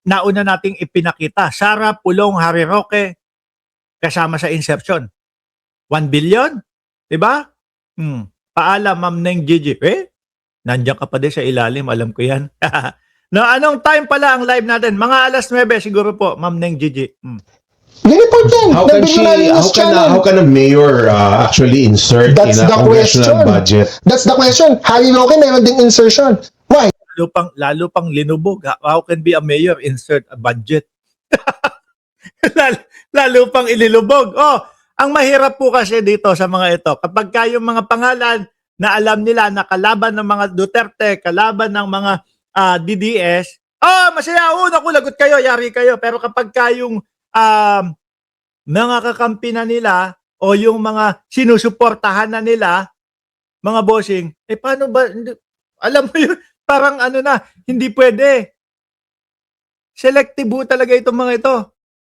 nauna nating ipinakita. Sara Pulong Harry Roque kasama sa insertion. 1 billion? Diba? Paalam, Ma'am Neng Gigi. Nandiyan ka pa din sa ilalim. Alam ko yan. No, anong time pala ang live natin? Mga alas 9 siguro po, Ma'am Neng Gigi. Report yan. How can a mayor actually insert That's in a the congressional question. budget? That's the question. Harry Roque meron ding insertion. Why? Lalo pang linubog. How can be a mayor insert a budget? lalo pang ililubog. Ang mahirap po kasi dito sa mga ito, kapag kayong mga pangalan na alam nila na kalaban ng mga Duterte, kalaban ng mga DDS, masaya, naku, lagot kayo, yari kayo. Pero kapag kayong mga kakampi na nila o yung mga sinusuportahan na nila, mga bossing, paano ba, alam mo yun, parang hindi pwede. Selective talaga itong mga ito.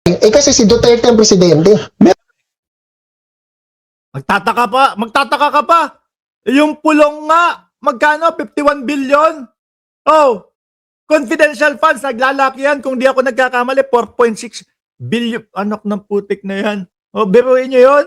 Kasi si Duterte ang presidente. Magtataka ka pa. Yung Pulong nga, magkano? 51 billion? Confidential funds, naglalaki yan. Kung di ako nagkakamali, 4.6 billion. Anak ng putik na yan. Biruin nyo yun.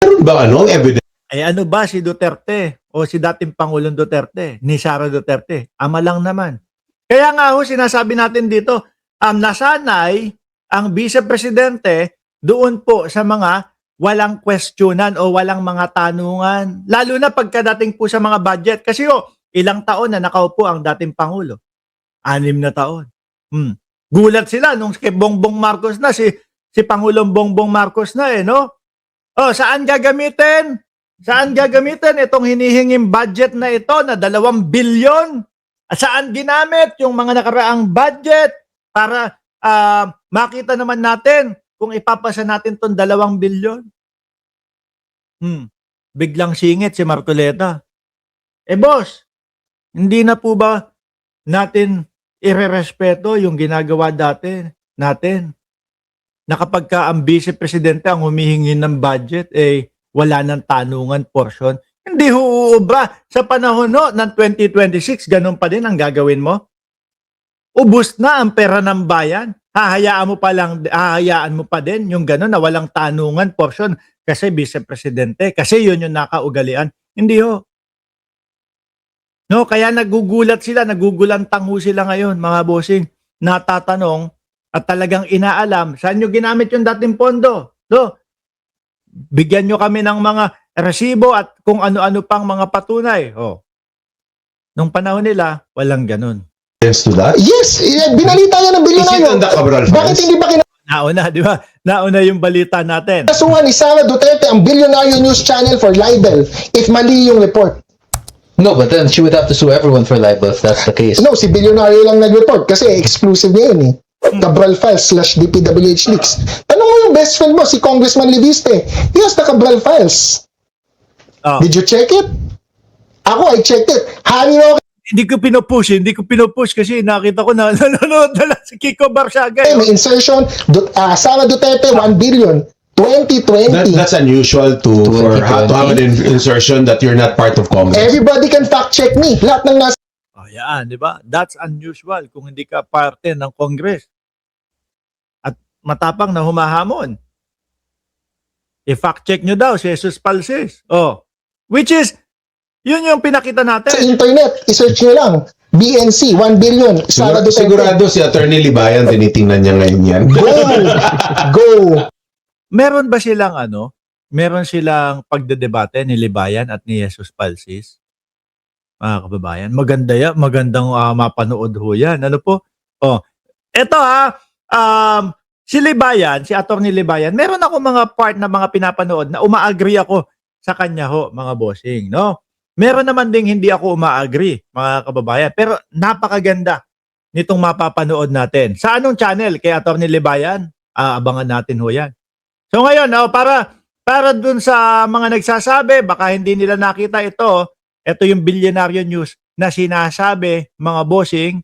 Meron ba evidence? Ano ba si Duterte o si dating Pangulong Duterte, ni Sara Duterte? Ama lang naman. Kaya nga sinasabi natin dito, nasanay ang vice-presidente doon po sa mga walang questionan o walang mga tanungan. Lalo na pagkadating po sa mga budget. Kasi ilang taon na nakaupo ang dating Pangulo? 6 na taon. Gulat sila nung kay Bongbong Marcos na, si Pangulong Bongbong Marcos na no? Saan gagamitin? Saan gagamitin itong hinihinging budget na ito na 2 billion? Saan ginamit yung mga nakaraang budget para makita naman natin kung ipapasa natin tong 2 billion? Biglang singit si Marcoleta. Boss, hindi na po ba natin irerespeto yung ginagawa natin? Na kapag ka ang vice-presidente ang humihingi ng budget, wala nang tanungan portion. Hindi uubra sa panahon ng 2026, ganun pa din ang gagawin mo? Ubus na ang pera ng bayan. Hahayaan mo pa din yung gano'n na walang tanungan portion kasi vice-presidente, kasi yun yung nakaugalian. Hindi No, kaya nagugulantang sila ngayon, mga bossing, natatanong at talagang inaalam, saan nyo ginamit yung dating pondo? No, bigyan nyo kami ng mga resibo at kung ano-ano pang mga patunay. Nung panahon nila, walang ganun. To that? Yes, binalita yan ng bilyonaryo. Bakit hindi ba Nauna, di ba? Nauna yung balita natin. kinasuhan ni Sara Duterte ang Billionaire News Channel for libel if mali yung report? No, but then she would have to sue everyone for libel if that's the case. No, si Billionaire lang nag-report kasi exclusive niya yun Cabral Files / DPWH Leaks. Tanong mo yung best friend mo, si Congressman Leviste. He has the Cabral Files. Did you check it? Ako, I checked it. Harry Roque Hindi ko pinupush kasi nakita ko na nanonood na lang si Kiko Barsaga. may insertion, Sara Duterte 1 billion 2020. That's unusual to have an insertion that you're not part of Congress. Everybody can fact check me. Lahat ng nasa Yan, di ba? That's unusual kung hindi ka parte ng Congress. At matapang na humahamon. I-fact check nyo daw si Jesus Palsis. Which is, yun yung pinakita natin. sa internet, i-search nyo lang. BNC, 1 billion. Sara Duterte. Sigurado si Attorney Libayan, tinitingnan niya ngayon yan. Go! Meron ba silang meron silang pagdedebate ni Libayan at ni Jesus Palsis? Mga kababayan, magandang mapanood yan. Ano po? Eto si Libayan, si Attorney Libayan, meron ako mga part na mga pinapanood na umaagree ako sa kanya mga bossing, no? Meron naman ding hindi ako umaagree, mga kababayan. Pero napakaganda nitong mapapanood natin. Sa anong channel? Kay Attorney Libayan? Abangan natin yan. So ngayon, para dun sa mga nagsasabi, baka hindi nila nakita ito yung Billionaire News na sinasabi, mga bossing,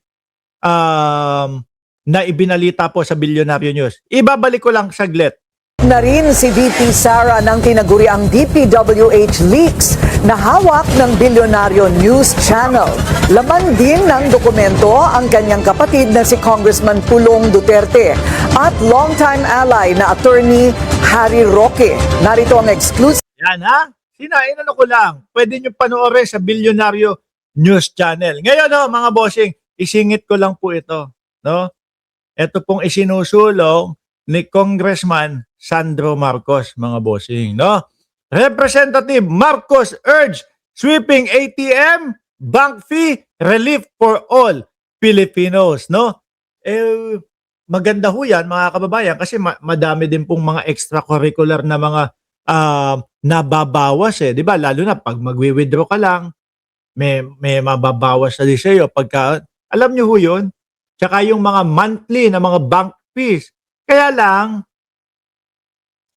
na ibinalita po sa Billionaire News. Ibabalik ko lang saglit. Na rin si VP Sara ng tinaguriang DPWH leaks na hawak ng bilyonaryo news channel. Laman din ng dokumento ang kanyang kapatid na si Congressman Pulong Duterte at longtime ally na attorney Harry Roque. Narito ang exclusive. Yan ha? Inano ko lang. Pwede nyo panoorin sa Bilyonaryo News Channel. Ngayon mga bossing, isingit ko lang po ito. No? Ito pong isinusulong ni Congressman Sandro Marcos, mga bossing. No? Representative Marcos urge sweeping ATM, bank fee, relief for all Filipinos. No? Maganda ho yan, mga kababayan, kasi madami din pong mga extracurricular na mga nababawas eh, 'di ba? Lalo na pag magwi-withdraw ka lang, may mababawas na din sa iyo pagka alam niyo ho 'yun. Tsaka yung mga monthly na mga bank fees. Kaya lang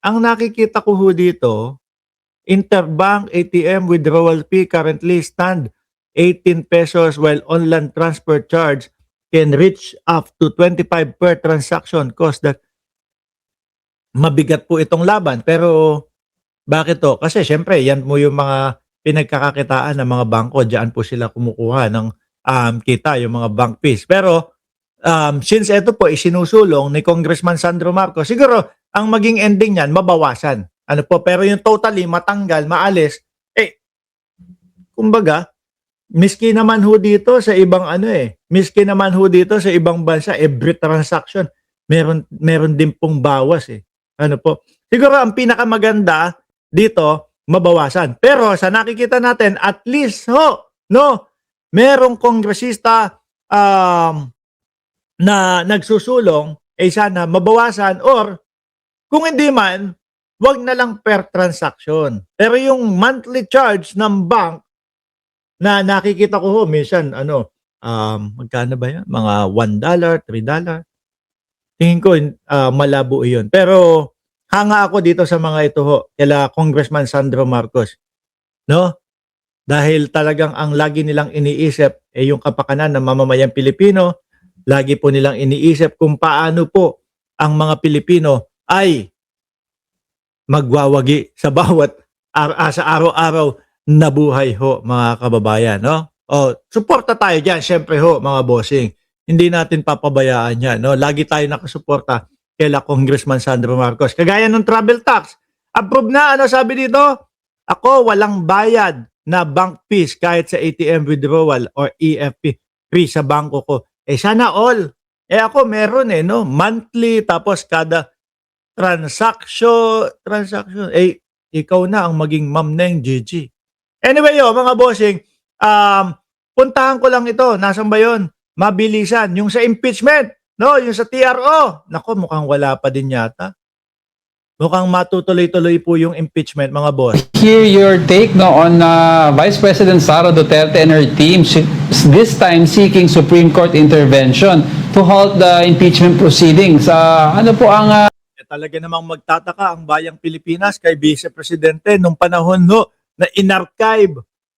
ang nakikita ko ho dito, interbank ATM withdrawal fee currently stand 18 pesos while online transfer charge can reach up to 25 per transaction cost. That mabigat po itong laban, pero bakit to? Kasi syempre, yan mo yung mga pinagkakakitaan ng mga bangko. Diyan po sila kumukuha ng kita, yung mga bank fees. Pero since ito po isinusulong ni Congressman Sandro Marcos, siguro ang maging ending niyan, mabawasan. Ano po? Pero yung totally matanggal, maalis, kumbaga, miski naman ho dito sa ibang miski naman ho dito sa ibang bansa, every transaction, meron din pong bawas eh. Ano po? Siguro ang pinakamaganda dito, mabawasan. Pero sa nakikita natin, at least merong kongresista na nagsusulong, sana mabawasan or kung hindi man, wag na lang per transaction. Pero yung monthly charge ng bank na nakikita ko ho, minsan magkano ba yan? Mga $1, $3. Tingin ko malabo iyon. Pero hanga ako dito sa mga ito ho, kila Congressman Sandro Marcos. No? Dahil talagang ang lagi nilang iniisip yung kapakanan ng mamamayang Pilipino, lagi po nilang iniisip kung paano po ang mga Pilipino ay magwawagi sa bawat sa araw-araw na buhay ho, mga kababayan. No? Suporta tayo dyan, syempre ho, mga bossing. Hindi natin papabayaan yan. No? Lagi tayo nakasuporta kila Congressman Sandro Marcos. Kagaya ng travel tax. Approve na, sabi dito? Ako, walang bayad na bank fees kahit sa ATM withdrawal or EFT free sa bangko ko. Sana all. Ako meron monthly, tapos kada transaction, ikaw na ang maging ma'am ng GG. Anyway, mga bossing, puntahan ko lang ito. Nasaan ba yun? Mabilisan. Yung sa impeachment, yung sa TRO. Nako, mukhang wala pa din yata. Mukhang matutuloy-tuloy po yung impeachment, mga boss. Hear your take on Vice President Sara Duterte and her team, this time seeking Supreme Court intervention to halt the impeachment proceedings. Ano po ang... Talaga namang magtataka ang bayang Pilipinas kay Vice Presidente nung panahon na inarchive